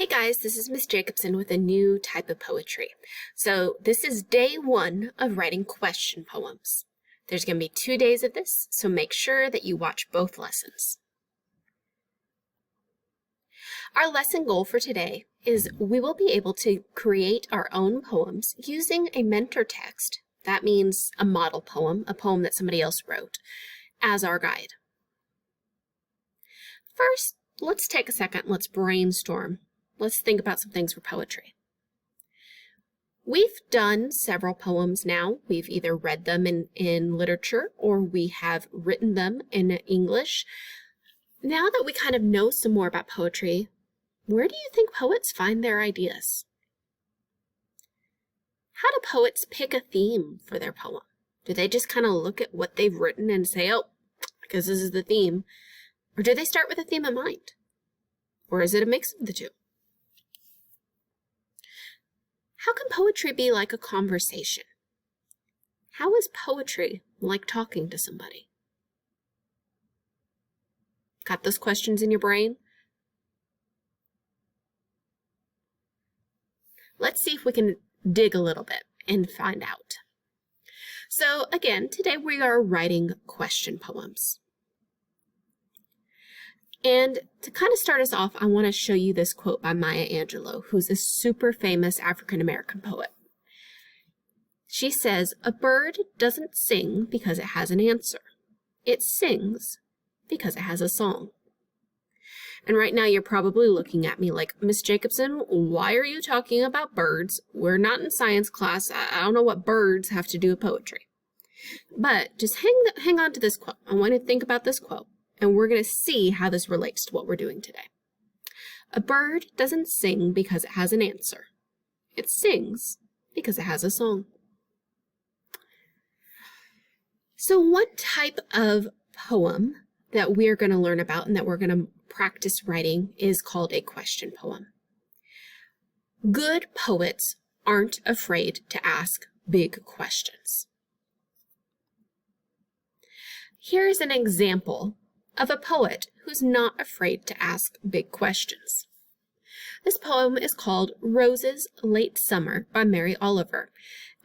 Hey guys, this is Miss Jacobson with a new type of poetry. So this is day 1 of writing question poems. There's going to be 2 days of this, so make sure that you watch both lessons. Our lesson goal for today is we will be able to create our own poems using a mentor text. That means a model poem, a poem that somebody else wrote, as our guide. First, let's take a second, let's brainstorm. Let's think about some things for poetry. We've done several poems now. We've either read them in literature or we have written them in English. Now that we kind of know some more about poetry, where do you think poets find their ideas? How do poets pick a theme for their poem? Do they just kind of look at what they've written and say, oh, because this is the theme? Or do they start with a theme in mind? Or is it a mix of the two? How can poetry be like a conversation? How is poetry like talking to somebody? Got those questions in your brain? Let's see if we can dig a little bit and find out. So again, today we are writing question poems. And to kind of start us off, I want to show you this quote by Maya Angelou, who's a super famous African-American poet. She says, "A bird doesn't sing because it has an answer. It sings because it has a song." And right now you're probably looking at me like, Miss Jacobson, why are you talking about birds? We're not in science class. I don't know what birds have to do with poetry. But just hang on to this quote. I want to think about this quote. And we're going to see how this relates to what we're doing today. A bird doesn't sing because it has an answer. It sings because it has a song. So what type of poem that we're going to learn about and that we're going to practice writing is called a question poem. Good poets aren't afraid to ask big questions. Here's an example of a poet who's not afraid to ask big questions. This poem is called Roses Late Summer by Mary Oliver.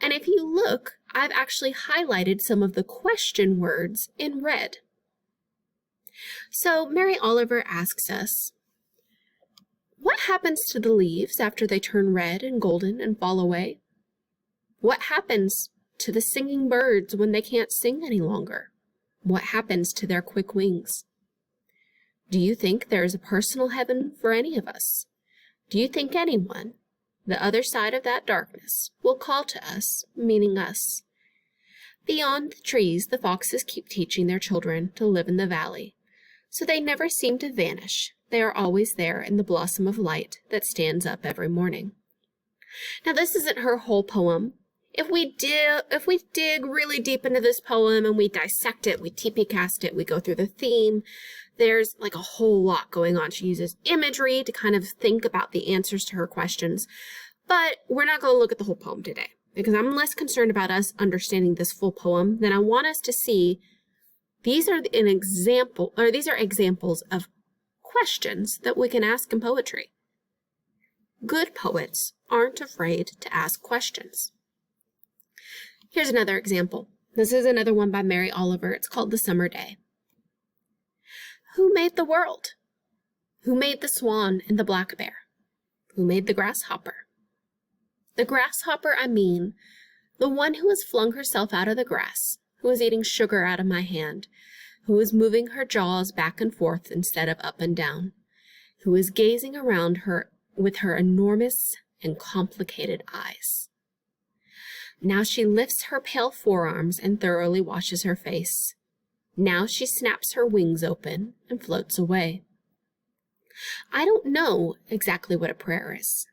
And if you look, I've actually highlighted some of the question words in red. So Mary Oliver asks us, what happens to the leaves after they turn red and golden and fall away? What happens to the singing birds when they can't sing any longer? What happens to their quick wings? Do you think there is a personal heaven for any of us? Do you think anyone, the other side of that darkness, will call to us, meaning us? Beyond the trees, the foxes keep teaching their children to live in the valley, so they never seem to vanish. They are always there in the blossom of light that stands up every morning. Now, this isn't her whole poem. If we dig really deep into this poem and we dissect it, we TP cast it, we go through the theme, there's like a whole lot going on. She uses imagery to kind of think about the answers to her questions, but we're not going to look at the whole poem today because I'm less concerned about us understanding this full poem than I want us to see these are examples of questions that we can ask in poetry. Good poets aren't afraid to ask questions. Here's another example. This is another one by Mary Oliver. It's called The Summer Day. Who made the world? Who made the swan and the black bear? Who made the grasshopper? The grasshopper, I mean, the one who has flung herself out of the grass, who is eating sugar out of my hand, who is moving her jaws back and forth instead of up and down, who is gazing around her with her enormous and complicated eyes. Now she lifts her pale forearms and thoroughly washes her face. Now she snaps her wings open and floats away. I don't know exactly what a prayer is.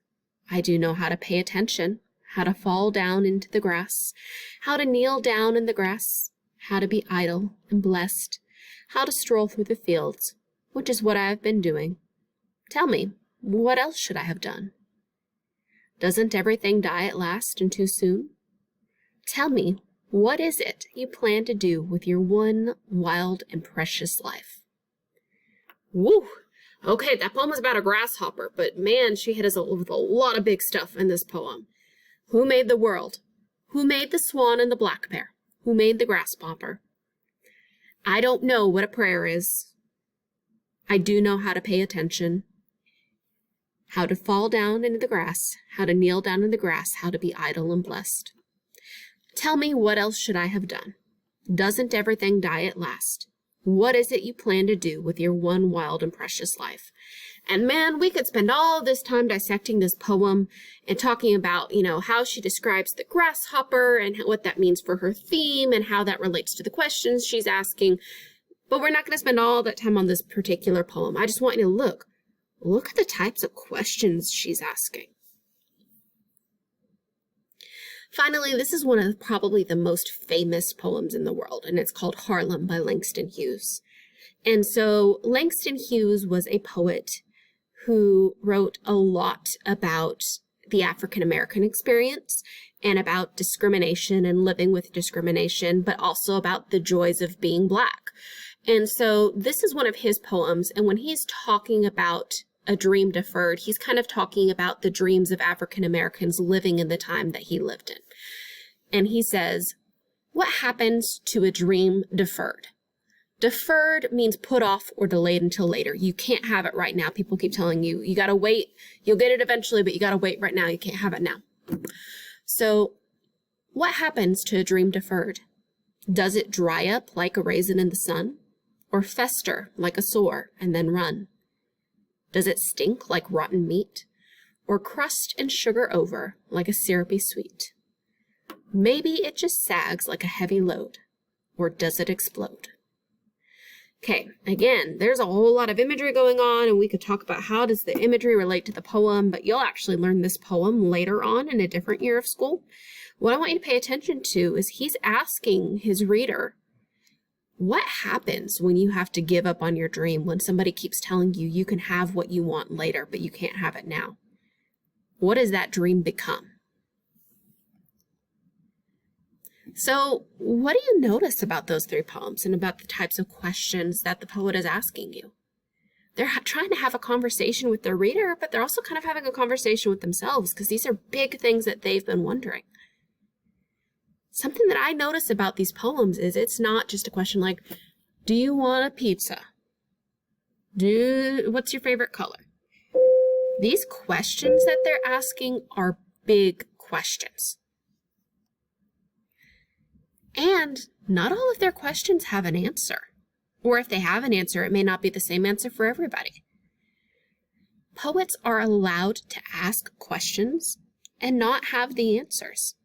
I do know how to pay attention, how to fall down into the grass, how to kneel down in the grass, how to be idle and blessed, how to stroll through the fields, which is what I have been doing. Tell me, what else should I have done? Doesn't everything die at last and too soon? Tell me, what is it you plan to do with your one wild and precious life? Woo! Okay, that poem is about a grasshopper, but man, she hit us with a lot of big stuff in this poem. Who made the world? Who made the swan and the black bear? Who made the grasshopper? I don't know what a prayer is. I do know how to pay attention, how to fall down into the grass, how to kneel down in the grass, how to be idle and blessed. Tell me, what else should I have done? Doesn't everything die at last? What is it you plan to do with your one wild and precious life? And man, we could spend all this time dissecting this poem and talking about, how she describes the grasshopper and what that means for her theme and how that relates to the questions she's asking. But we're not going to spend all that time on this particular poem. I just want you to look at the types of questions she's asking. Finally, this is one of probably the most famous poems in the world, and it's called HARLEM by Langston Hughes. And so Langston Hughes was a poet who wrote a lot about the African American experience and about discrimination and living with discrimination, but also about the joys of being Black. And so this is one of his poems, and when he's talking about a dream deferred, he's kind of talking about the dreams of African Americans living in the time that he lived in. And he says, what happens to a dream deferred? Deferred means put off or delayed until later. You can't have it right now. People keep telling you, you got to wait. You'll get it eventually, but you got to wait right now. You can't have it now. So what happens to a dream deferred? Does it dry up like a raisin in the sun, or fester like a sore and then run? Does it stink like rotten meat, or crust and sugar over like a syrupy sweet? Maybe it just sags like a heavy load, or does it explode? Okay, again, there's a whole lot of imagery going on, and we could talk about how does the imagery relate to the poem, but you'll actually learn this poem later on in a different year of school. What I want you to pay attention to is he's asking his reader, what happens when you have to give up on your dream, when somebody keeps telling you you can have what you want later, but you can't have it now? What does that dream become? So what do you notice about those three poems and about the types of questions that the poet is asking you? They're trying to have a conversation with their reader, but they're also kind of having a conversation with themselves because these are big things that they've been wondering. Something that I notice about these poems is it's not just a question like, do you want a pizza? What's your favorite color? These questions that they're asking are big questions. And not all of their questions have an answer. Or if they have an answer, it may not be the same answer for everybody. Poets are allowed to ask questions and not have the answers,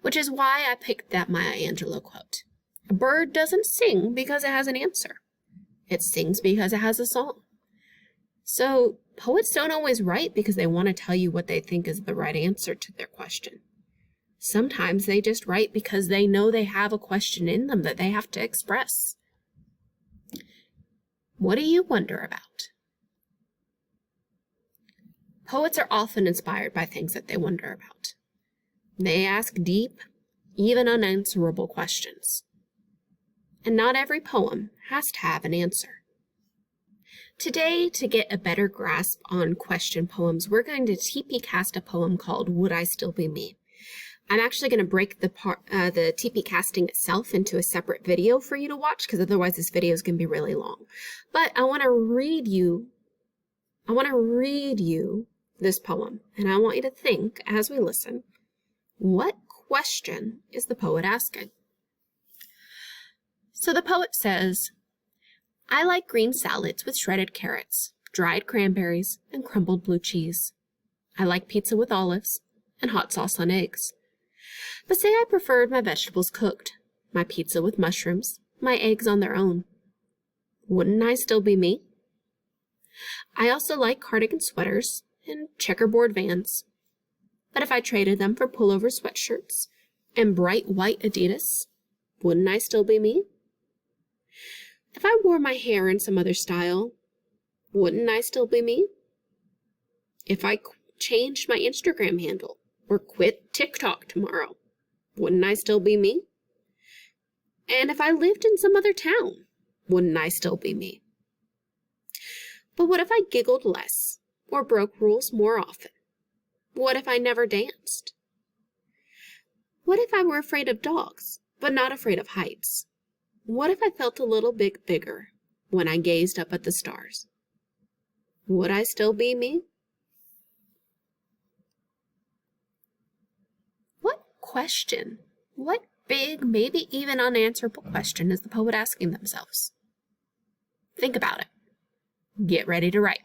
which is why I picked that Maya Angelou quote. A bird doesn't sing because it has an answer. It sings because it has a song. So poets don't always write because they want to tell you what they think is the right answer to their question. Sometimes they just write because they know they have a question in them that they have to express. What do you wonder about? Poets are often inspired by things that they wonder about. They ask deep, even unanswerable questions. And not every poem has to have an answer. Today, to get a better grasp on question poems, we're going to TP cast a poem called Would I Still Be Me? I'm actually going to break the TP casting itself into a separate video for you to watch, because otherwise this video is going to be really long. But I want to read you this poem, and I want you to think as we listen, what question is the poet asking? So the poet says, I like green salads with shredded carrots, dried cranberries, and crumbled blue cheese. I like pizza with olives and hot sauce on eggs. But say I preferred my vegetables cooked, my pizza with mushrooms, my eggs on their own. Wouldn't I still be me? I also like cardigan sweaters and checkerboard Vans. But if I traded them for pullover sweatshirts and bright white Adidas, wouldn't I still be me? If I wore my hair in some other style, wouldn't I still be me? If I changed my Instagram handle or quit TikTok tomorrow, wouldn't I still be me? And if I lived in some other town, wouldn't I still be me? But what if I giggled less or broke rules more often? What if I never danced? What if I were afraid of dogs, but not afraid of heights? What if I felt a little bit bigger when I gazed up at the stars? Would I still be me? What question, what big, maybe even unanswerable question is the poet asking themselves? Think about it. Get ready to write.